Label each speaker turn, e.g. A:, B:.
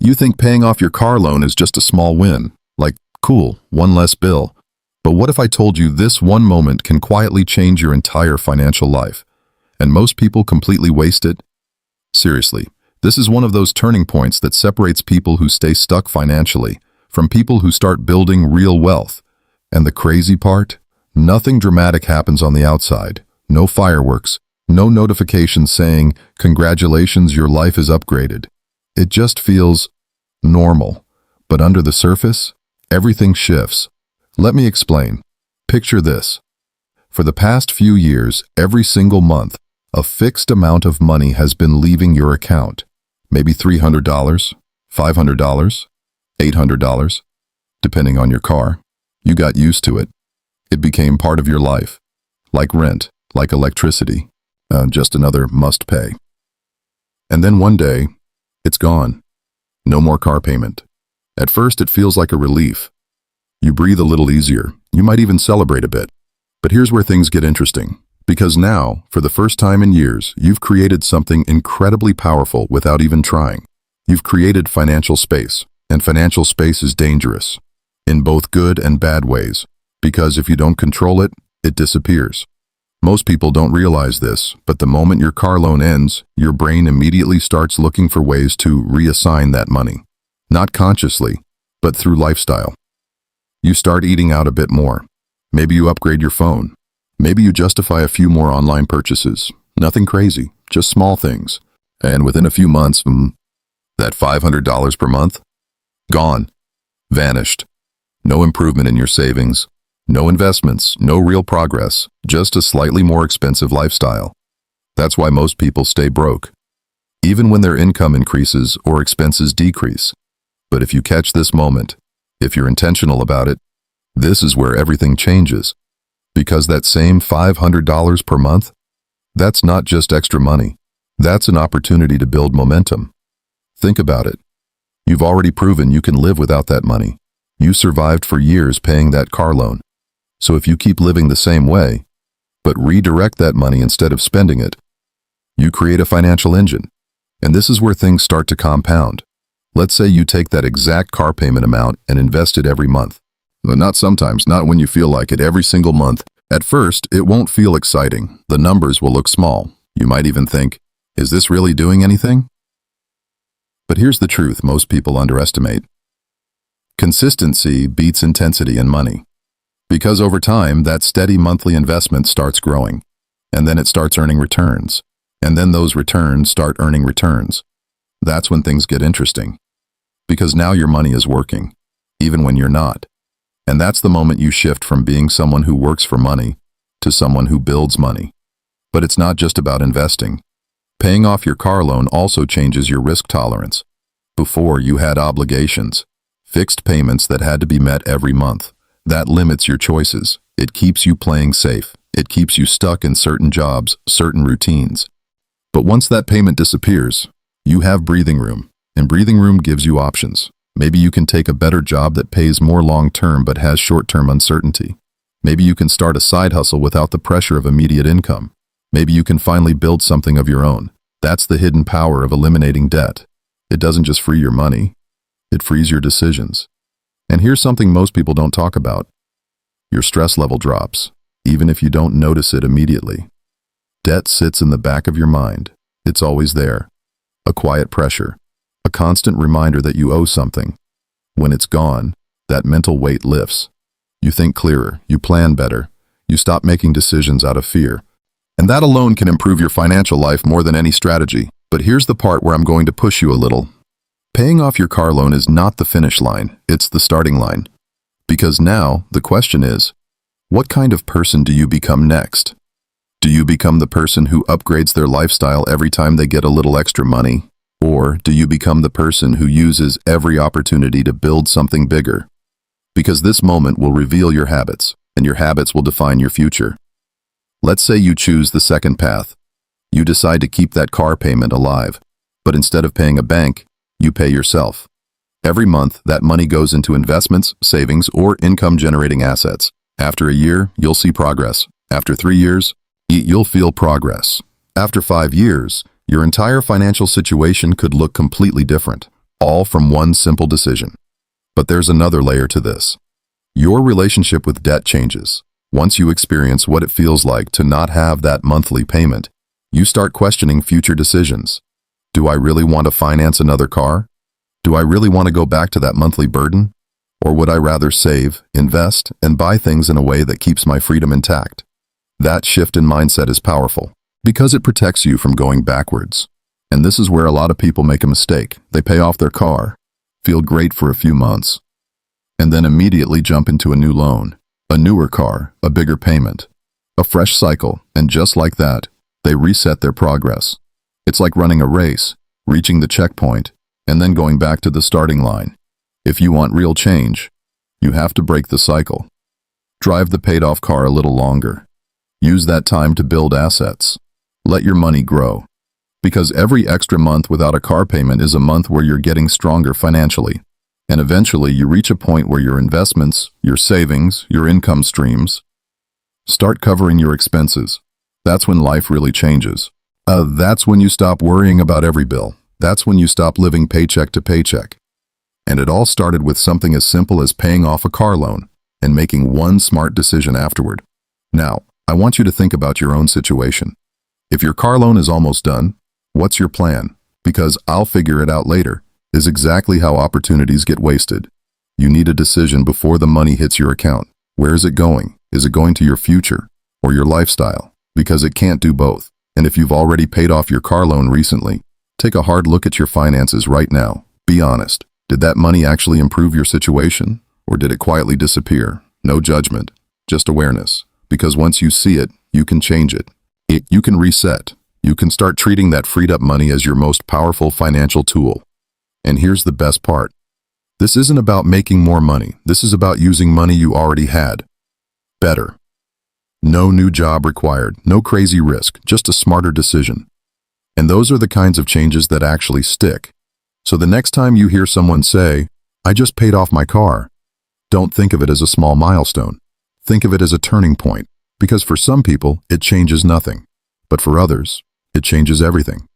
A: You think paying off your car loan is just a small win. Like, cool, one less bill. But what if I told you this one moment can quietly change your entire financial life? And most people completely waste it? Seriously, this is one of those turning points that separates people who stay stuck financially from people who start building real wealth. And the crazy part? Nothing dramatic happens on the outside. No fireworks. No notifications saying, "Congratulations, your life is upgraded." It just feels normal. But under the surface, everything shifts. Let me explain. Picture this. For the past few years, every single month, a fixed amount of money has been leaving your account. Maybe $300, $500, $800, depending on your car. You got used to it. It became part of your life. Like rent, like electricity, just another must-pay. And then one day, it's gone. No more car payment. At first, it feels like a relief. You breathe a little easier. You might even celebrate a bit. But here's where things get interesting. Because now, for the first time in years, you've created something incredibly powerful without even trying. You've created financial space, and financial space is dangerous, in both good and bad ways, because if you don't control it, it disappears. Most people don't realize this, but the moment your car loan ends, your brain immediately starts looking for ways to reassign that money. Not consciously, but through lifestyle. You start eating out a bit more. Maybe you upgrade your phone. Maybe you justify a few more online purchases. Nothing crazy, just small things. And within a few months, that $500 per month? Gone. Vanished. No improvement in your savings. No investments, no real progress, just a slightly more expensive lifestyle. That's why most people stay broke, even when their income increases or expenses decrease. But if you catch this moment, if you're intentional about it, this is where everything changes. Because that same $500 per month, that's not just extra money. That's an opportunity to build momentum. Think about it. You've already proven you can live without that money. You survived for years paying that car loan. So if you keep living the same way, but redirect that money instead of spending it, you create a financial engine. And this is where things start to compound. Let's say you take that exact car payment amount and invest it every month. But not sometimes, not when you feel like it, every single month. At first, it won't feel exciting. The numbers will look small. You might even think, is this really doing anything? But here's the truth most people underestimate. Consistency beats intensity in money. Because over time, that steady monthly investment starts growing. And then it starts earning returns. And then those returns start earning returns. That's when things get interesting. Because now your money is working, even when you're not. And that's the moment you shift from being someone who works for money to someone who builds money. But it's not just about investing. Paying off your car loan also changes your risk tolerance. Before, you had obligations, fixed payments that had to be met every month. That limits your choices. It keeps you playing safe. It keeps you stuck in certain jobs, certain routines. But once that payment disappears, you have breathing room, and breathing room gives you options. Maybe you can take a better job that pays more long-term but has short-term uncertainty. Maybe you can start a side hustle without the pressure of immediate income. Maybe you can finally build something of your own. That's the hidden power of eliminating debt. It doesn't just free your money, it frees your decisions. And here's something most people don't talk about. Your stress level drops, even if you don't notice it immediately. Debt sits in the back of your mind. It's always there. A quiet pressure, a constant reminder that you owe something. When it's gone, that mental weight lifts. You think clearer, you plan better, you stop making decisions out of fear. And that alone can improve your financial life more than any strategy. But here's the part where I'm going to push you a little. Paying off your car loan is not the finish line, it's the starting line. Because now, the question is, what kind of person do you become next? Do you become the person who upgrades their lifestyle every time they get a little extra money? Or do you become the person who uses every opportunity to build something bigger? Because this moment will reveal your habits, and your habits will define your future. Let's say you choose the second path. You decide to keep that car payment alive, but instead of paying a bank, you pay yourself. Every month, that money goes into investments, savings, or income-generating assets. After a year, you'll see progress. After 3 years, you'll feel progress. After 5 years, your entire financial situation could look completely different. all from one simple decision. But there's another layer to this. Your relationship with debt changes. Once you experience what it feels like to not have that monthly payment, you start questioning future decisions. Do I really want to finance another car? Do I really want to go back to that monthly burden? Or would I rather save, invest, and buy things in a way that keeps my freedom intact? That shift in mindset is powerful because it protects you from going backwards. And this is where a lot of people make a mistake. They pay off their car, feel great for a few months, and then immediately jump into a new loan, a newer car, a bigger payment, a fresh cycle, and just like that, they reset their progress. It's like running a race, reaching the checkpoint, and then going back to the starting line. If you want real change, you have to break the cycle. Drive the paid-off car a little longer. Use that time to build assets. Let your money grow. Because every extra month without a car payment is a month where you're getting stronger financially. And eventually you reach a point where your investments, your savings, your income streams start covering your expenses. That's when life really changes. That's when you stop worrying about every bill. That's when you stop living paycheck to paycheck. And it all started with something as simple as paying off a car loan and making one smart decision afterward. Now, I want you to think about your own situation. If your car loan is almost done, what's your plan? Because I'll figure it out later is exactly how opportunities get wasted. You need a decision before the money hits your account. Where is it going? Is it going to your future or your lifestyle? Because it can't do both. And if you've already paid off your car loan recently, take a hard look at your finances right now. Be honest. Did that money actually improve your situation? Or did it quietly disappear? No judgment, just awareness. Because once you see it, you can change it. You can reset. You can start treating that freed up money as your most powerful financial tool. And here's the best part. This isn't about making more money. This is about using money you already had better. No new job required, no crazy risk, just a smarter decision. And those are the kinds of changes that actually stick. So the next time you hear someone say, "I just paid off my car," don't think of it as a small milestone. Think of it as a turning point, because for some people, it changes nothing. But for others, it changes everything.